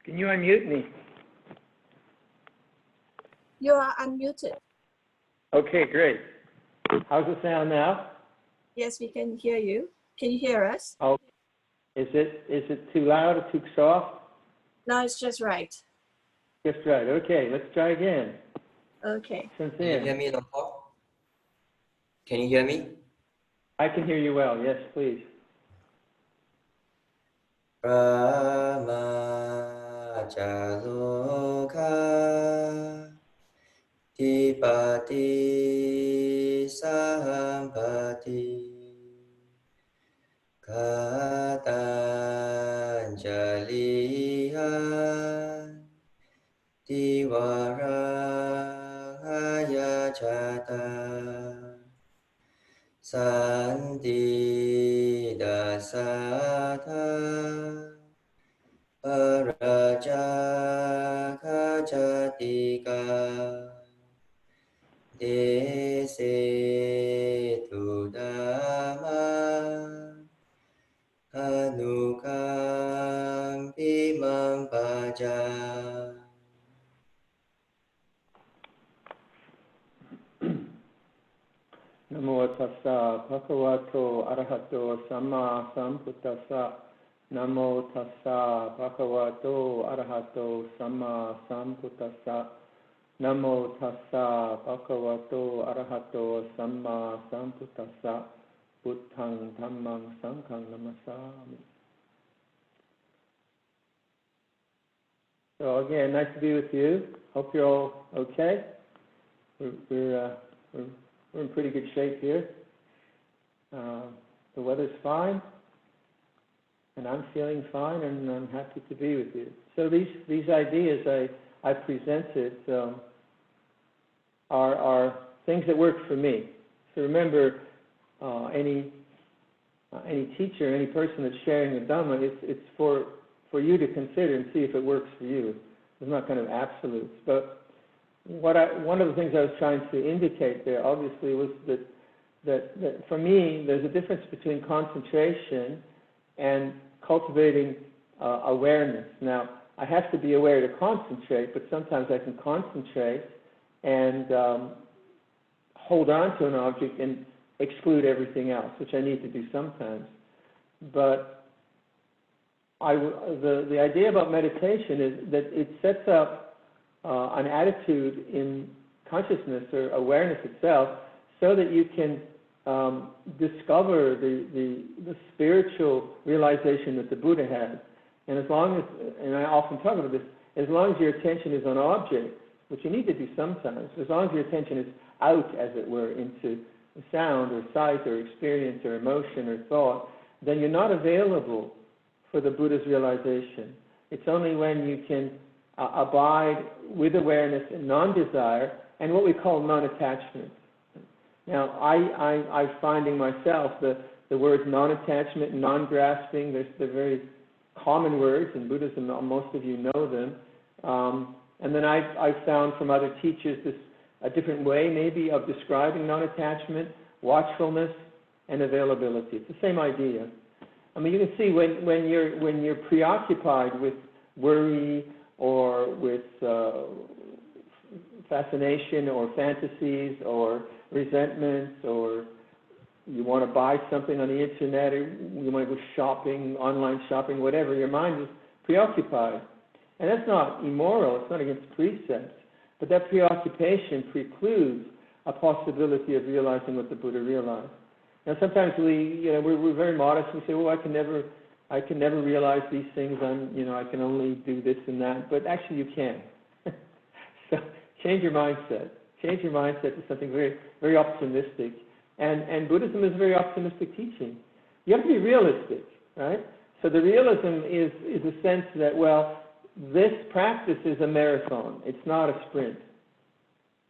Can you unmute me? You are unmuted. Okay, great. How's the sound now? Yes, we can hear you. Can you hear us? Oh, is it too loud or too soft? No, it's just right. Just right. Okay, let's try again. Okay. Can you hear me, Dr. Can you hear me? I can hear you well. Yes, please. Brahmacaloka Tipati Sampati Katanjalihan Tivarahaya Chata Santi Dasatha Paraja Kajatika Desetu Dhamma Anukampi Mampaja. Namo tassa bhagavato arahato samma sambuddhassa. Namo tassa bhagavato arahato samma sambuddhassa. Namo tassa bhagavato arahato samma sambuddhassa. Buddhang dhammang sanghang namasami. So again, nice to be with you. Hope you're all okay. We're in pretty good shape here. The weather's fine, and I'm feeling fine, and I'm happy to be with you. So these ideas I presented are things that work for me. So remember, any teacher, any person that's sharing the Dhamma, it's for you to consider and see if it works for you. It's not kind of absolutes, but one of the things I was trying to indicate there, obviously, was that for me, there's a difference between concentration and cultivating awareness. Now, I have to be aware to concentrate, but sometimes I can concentrate and hold on to an object and exclude everything else, which I need to do sometimes. But the idea about meditation is that it sets up an attitude in consciousness or awareness itself, so that you can discover the spiritual realization that the Buddha had. And as long as, and I often talk about this, as long as your attention is on objects, which you need to do sometimes, as long as your attention is out, as it were, into sound or sight or experience or emotion or thought, then you're not available for the Buddha's realization. It's only when you can abide with awareness and non-desire and what we call non-attachment. Now, I'm finding myself the words non-attachment and non-grasping, they're very common words in Buddhism, most of you know them. And then I've found from other teachers a different way maybe of describing non-attachment, watchfulness, and availability. It's the same idea. I mean, you can see when you're preoccupied with worry or with fascination or fantasies or resentments, or you want to buy something on the internet, or you want to go shopping, online shopping, whatever, your mind is preoccupied. And that's not immoral, it's not against precepts, but that preoccupation precludes a possibility of realizing what the Buddha realized. Now sometimes we're very modest, we say, well, I can never realize these things, I can only do this and that, but actually you can. So change your mindset. Change your mindset to something very, very optimistic. And Buddhism is a very optimistic teaching. You have to be realistic, right? So the realism is a sense that, well, this practice is a marathon. It's not a sprint.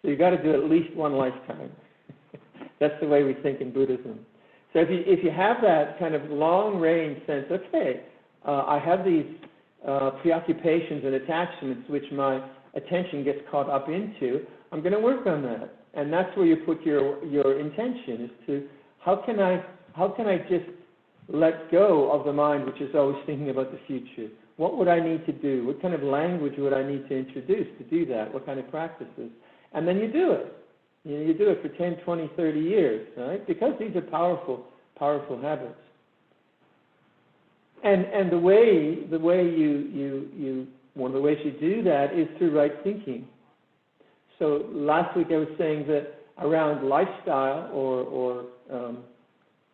So you've got to do at least one lifetime. That's the way we think in Buddhism. So if you have that kind of long-range sense, okay, I have these preoccupations and attachments which my attention gets caught up into, I'm going to work on that. And that's where you put your intention, is to how can I just let go of the mind which is always thinking about the future. What would I need to do? What kind of language would I need to introduce to do that? What kind of practices? And then you do it. You do it for 10, 20, 30 years, right? Because these are powerful, powerful habits. And the way one of the ways you do that is through right thinking. So last week I was saying that around lifestyle or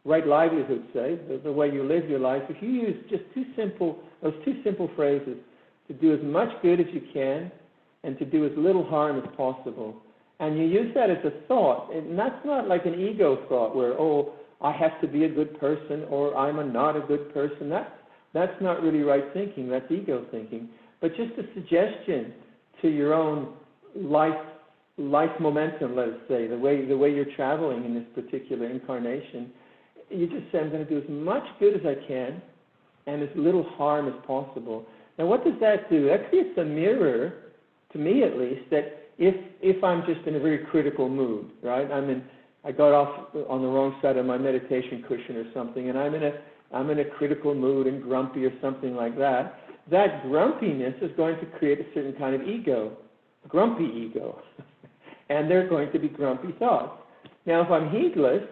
right livelihood, say, the way you live your life, if you use just those two simple phrases, to do as much good as you can and to do as little harm as possible, and you use that as a thought, and that's not like an ego thought where, oh, I have to be a good person or I'm not a good person. That's not really right thinking, that's ego thinking. But just a suggestion to your own life momentum, let's say, the way you're traveling in this particular incarnation, you just say, I'm going to do as much good as I can and as little harm as possible. Now, what does that do? That creates a mirror, to me at least, that if I'm just in a very critical mood, right? I got off on the wrong side of my meditation cushion or something, and I'm in a critical mood and grumpy or something like that. That grumpiness is going to create a certain kind of ego, grumpy ego, and they're going to be grumpy thoughts. Now, if I'm heedless,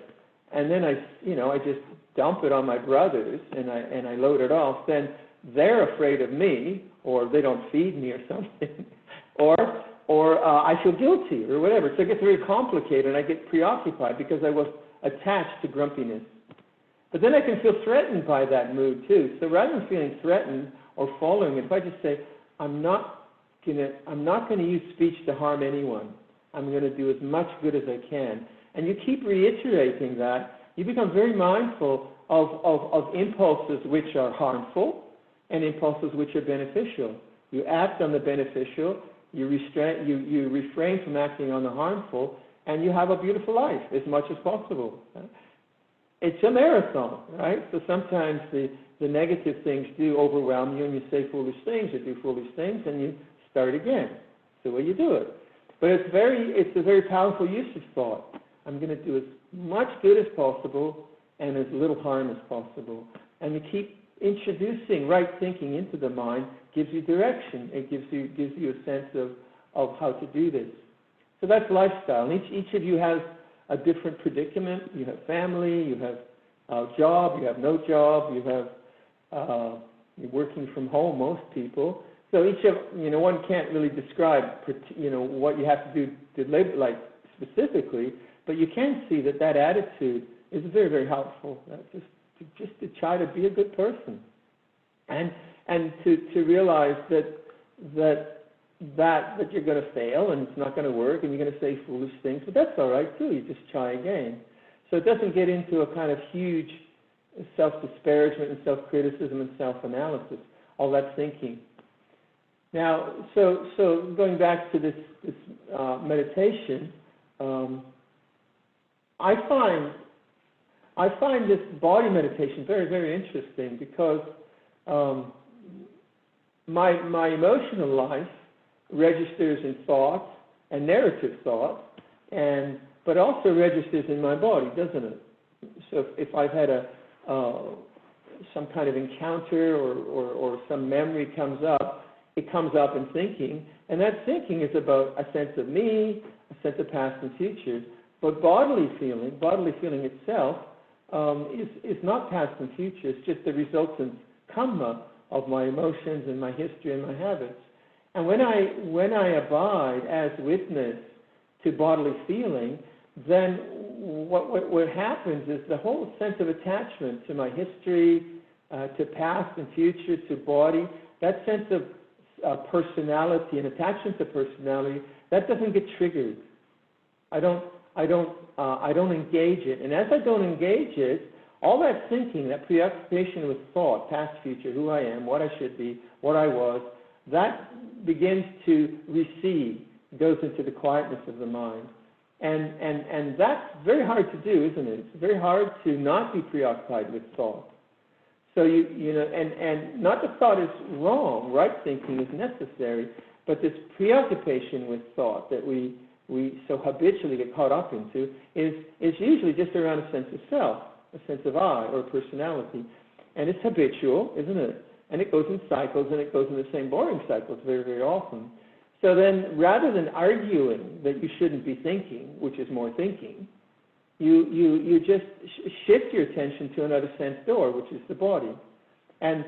and then I just dump it on my brothers and I load it off, then they're afraid of me, or they don't feed me or something, or I feel guilty or whatever. So it gets very complicated, and I get preoccupied because I was attached to grumpiness. But then I can feel threatened by that mood too. So rather than feeling threatened or following it, if I just say, I'm not going to use speech to harm anyone. I'm going to do as much good as I can. And you keep reiterating that, you become very mindful of impulses which are harmful and impulses which are beneficial. You act on the beneficial, you refrain from acting on the harmful, and you have a beautiful life as much as possible. It's a marathon, right? So sometimes the negative things do overwhelm you, and you say foolish things or do foolish things, and you start again. It's the way you do it. But it's a very powerful use of thought. I'm going to do as much good as possible and as little harm as possible. And you keep introducing right thinking into the mind, gives you direction. It gives you a sense of how to do this. So that's lifestyle. And each of you has a different predicament. You have family, you have a job, you have no job, you're working from home, most people. So one can't really describe, what you have to do to live like specifically, but you can see that attitude is very, very helpful. Just to try to be a good person, and to realize that you're going to fail and it's not going to work and you're going to say foolish things, but that's all right too. You just try again. So it doesn't get into a kind of huge self-disparagement and self-criticism and self-analysis. All that thinking. Now, so going back to this meditation, I find this body meditation very, very interesting because my emotional life registers in thought and narrative thought, but also registers in my body, doesn't it? So if I've had some kind of encounter or some memory comes up, it comes up in thinking, and that thinking is about a sense of me, a sense of past and future. But bodily feeling itself is not past and future. It's just the resultant karma of my emotions and my history and my habits. And when I abide as witness to bodily feeling, then what happens is the whole sense of attachment to my history, to past and future, to body, that sense of personality and attachment to personality, that doesn't get triggered. I don't engage it. And as I don't engage it, all that thinking, that preoccupation with thought, past, future, who I am, what I should be, what I was, that begins to recede, goes into the quietness of the mind. And that's very hard to do, isn't it? It's very hard to not be preoccupied with thought. So and not that thought is wrong, right thinking is necessary, but this preoccupation with thought that we so habitually get caught up into is usually just around a sense of self, a sense of I or personality. And it's habitual, isn't it? And it goes in cycles, and it goes in the same boring cycles very, very often. So then, rather than arguing that you shouldn't be thinking, which is more thinking, you just shift your attention to another sense door, which is the body. And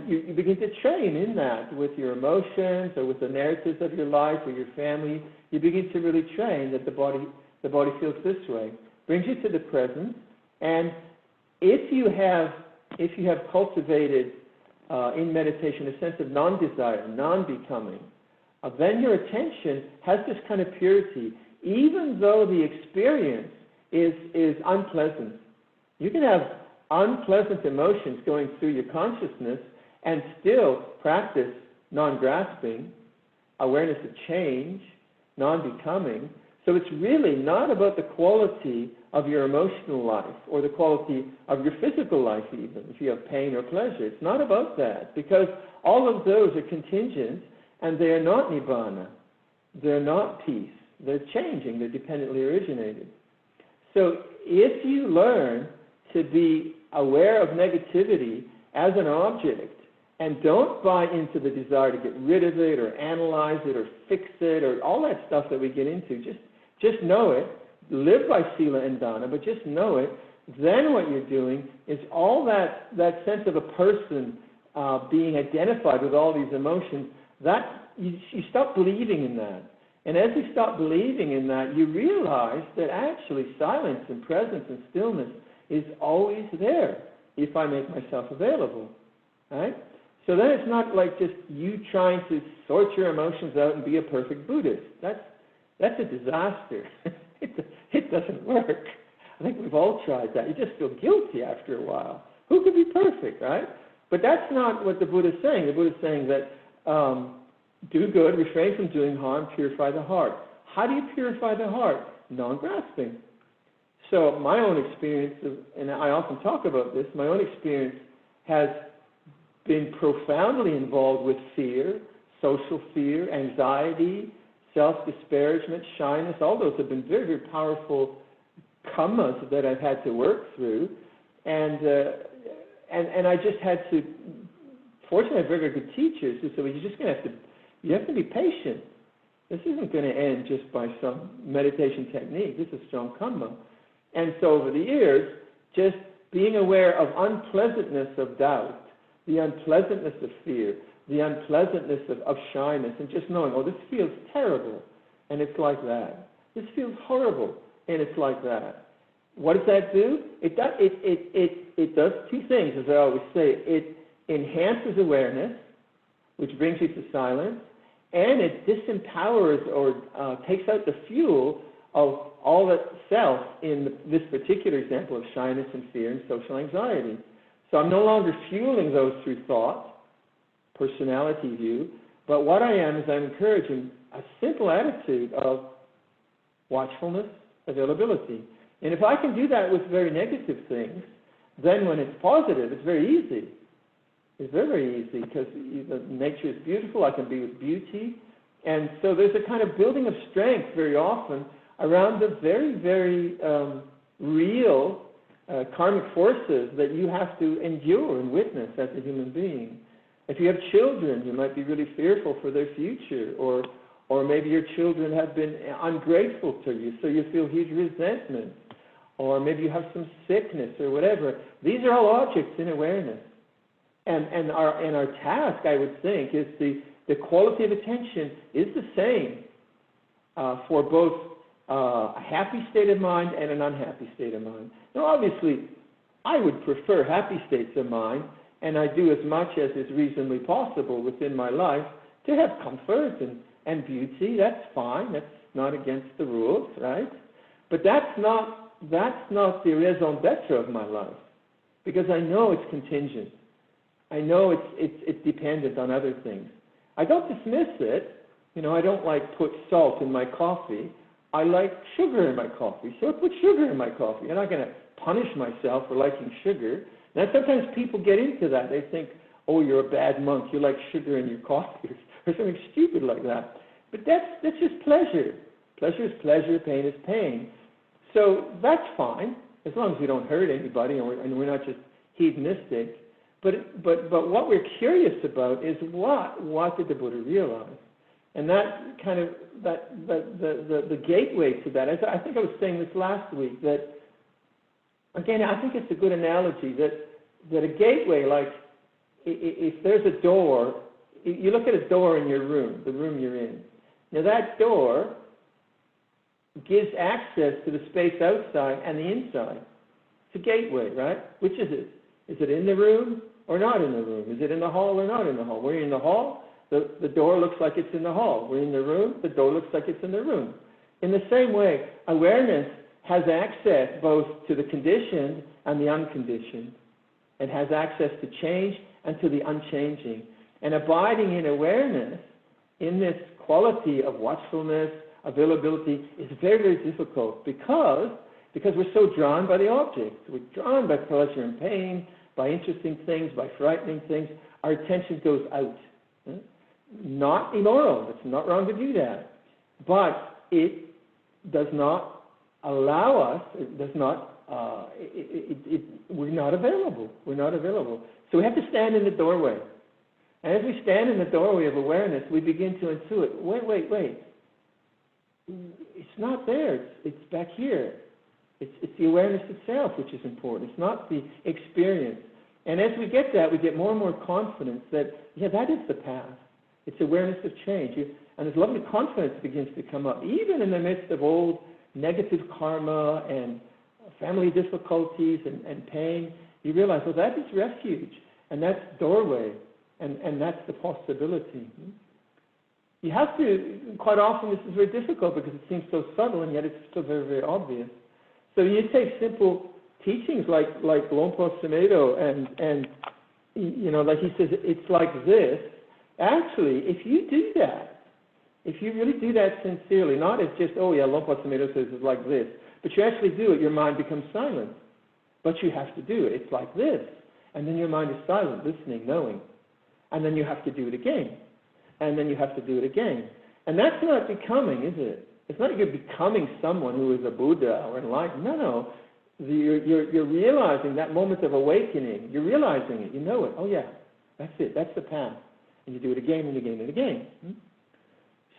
you begin to train in that with your emotions or with the narratives of your life or your family. You begin to really train that the body feels this way. Brings you to the present. And if you have cultivated in meditation a sense of non-desire, non-becoming, then your attention has this kind of purity, even though the experience is unpleasant. You can have unpleasant emotions going through your consciousness and still practice non-grasping, awareness of change, non-becoming. So it's really not about the quality of your emotional life or the quality of your physical life even, if you have pain or pleasure. It's not about that, because all of those are contingent, and they are not nibbana. They're not peace. They're changing. They're dependently originated. So if you learn to be aware of negativity as an object and don't buy into the desire to get rid of it or analyze it or fix it or all that stuff that we get into, just know it, live by sila and dana, but just know it, then what you're doing is all that sense of a person being identified with all these emotions, that you stop believing in that. And as you stop believing in that, you realize that actually silence and presence and stillness is always there if I make myself available, right? So then it's not like just you trying to sort your emotions out and be a perfect Buddhist. That's a disaster. It doesn't work. I think we've all tried that. You just feel guilty after a while. Who could be perfect, right? But that's not what the Buddha is saying. The Buddha is saying that do good, refrain from doing harm, purify the heart. How do you purify the heart? Non-grasping. So my own experience, and I often talk about this, my own experience has been profoundly involved with fear, social fear, anxiety, self-disparagement, shyness. All those have been very, very powerful kammas that I've had to work through. And I just had to, fortunately I have very, very good teachers who said, well, you have to be patient. This isn't going to end just by some meditation technique. This is strong kamma. And so over the years, just being aware of unpleasantness of doubt, the unpleasantness of fear, the unpleasantness of shyness, and just knowing, oh, this feels terrible, and it's like that. This feels horrible, and it's like that. What does that do? It does two things, as I always say. It enhances awareness, which brings you to silence, and it disempowers or takes out the fuel of all the self in this particular example of shyness and fear and social anxiety. So I'm no longer fueling those through thought, personality view, but what I am is I'm encouraging a simple attitude of watchfulness, availability. And if I can do that with very negative things, then when it's positive, it's very easy. It's very, very easy because nature is beautiful, I can be with beauty. And so there's a kind of building of strength very often around the very, very real karmic forces that you have to endure and witness as a human being. If you have children, you might be really fearful for their future, or maybe your children have been ungrateful to you, so you feel huge resentment, or maybe you have some sickness or whatever. These are all objects in awareness. And our task, I would think, is the quality of attention is the same for both a happy state of mind and an unhappy state of mind. Now, obviously, I would prefer happy states of mind, and I do as much as is reasonably possible within my life to have comfort and beauty. That's fine. That's not against the rules, right? But that's not the raison d'etre of my life, because I know it's contingent. I know it's dependent on other things. I don't dismiss it. You know, I don't like put salt in my coffee. I like sugar in my coffee, so I put sugar in my coffee. I'm not going to punish myself for liking sugar. Now, sometimes people get into that. They think, oh, you're a bad monk. You like sugar in your coffee or something stupid like that. But that's just pleasure. Pleasure is pleasure. Pain is pain. So that's fine. as long as we don't hurt anybody and we're not just hedonistic. But what we're curious about is what did the Buddha realize? And that kind of, the gateway to that, as I think I was saying this last week, that, again, I think it's a good analogy, that a gateway, like, if there's a door, you look at a door in your room, the room you're in. Now that door gives access to the space outside and the inside. It's a gateway, right? Which is it? Is it in the room or not in the room? Is it in the hall or not in the hall? We're in the hall, the door looks like it's in the hall. We're in the room, the door looks like it's in the room. In the same way, awareness has access both to the conditioned and the unconditioned. It has access to change and to the unchanging. And abiding in awareness, in this quality of watchfulness, availability, is very, very difficult because we're so drawn by the objects. We're drawn by pleasure and pain, by interesting things, by frightening things. Our attention goes out. Not immoral. It's not wrong to do that. But it does not allow us, it does not, we're not available. We're not available. So we have to stand in the doorway. And as we stand in the doorway of awareness, we begin to intuit, wait. It's not there. It's back here. It's the awareness itself which is important. It's not the experience. And as we get that, we get more and more confidence that, yeah, that is the path. It's awareness of change. And this lovely confidence begins to come up, even in the midst of old negative karma and family difficulties and pain. You realize, well, that is refuge, and that's doorway, and that's the possibility. You have to, quite often this is very difficult because it seems so subtle, and yet it's so very, very obvious. So you take simple teachings like Lompo Sumedo, and you know, like he says, it's like this. Actually, if you do that, if you really do that sincerely, not as just, oh yeah, Lompo Sumedo says it's like this, but you actually do it, your mind becomes silent. But you have to do it. It's like this. And then your mind is silent, listening, knowing. And then you have to do it again. And then you have to do it again. And that's not becoming, is it? It's not you're becoming someone who is a Buddha or enlightened. No. You're realizing that moment of awakening. You're realizing it. You know it. Oh yeah, that's it. That's the path. And you do it again and again and again.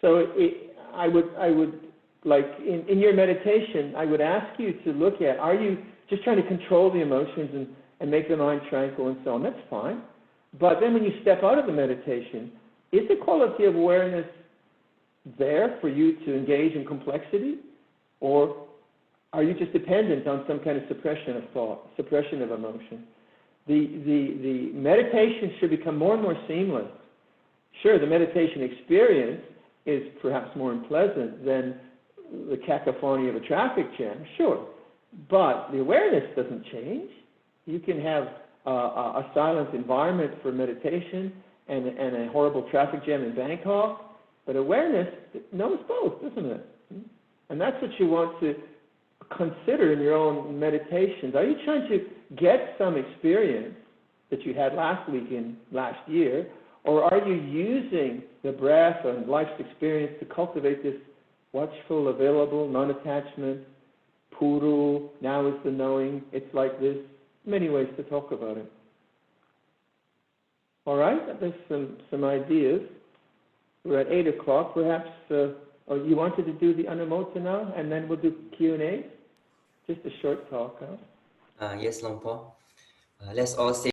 So I would like in your meditation, I would ask you to look at, are you just trying to control the emotions and make the mind tranquil and so on? That's fine. But then when you step out of the meditation, is the quality of awareness there for you to engage in complexity? Or are you just dependent on some kind of suppression of thought, suppression of emotion? The meditation should become more and more seamless. Sure, the meditation experience is perhaps more unpleasant than the cacophony of a traffic jam, sure. But the awareness doesn't change. You can have a silent environment for meditation and a horrible traffic jam in Bangkok, but awareness knows both, doesn't it? And that's what you want to consider in your own meditations. Are you trying to get some experience that you had last week and last year, or are you using the breath and life's experience to cultivate this watchful, available, non-attachment, puru, now is the knowing, it's like this? Many ways to talk about it. All right, there's some ideas. We're at 8 o'clock. Perhaps, or you wanted to do the Anumota now, and then we'll do Q&A? Just a short talk, huh? Yes, Lompo. Let's all say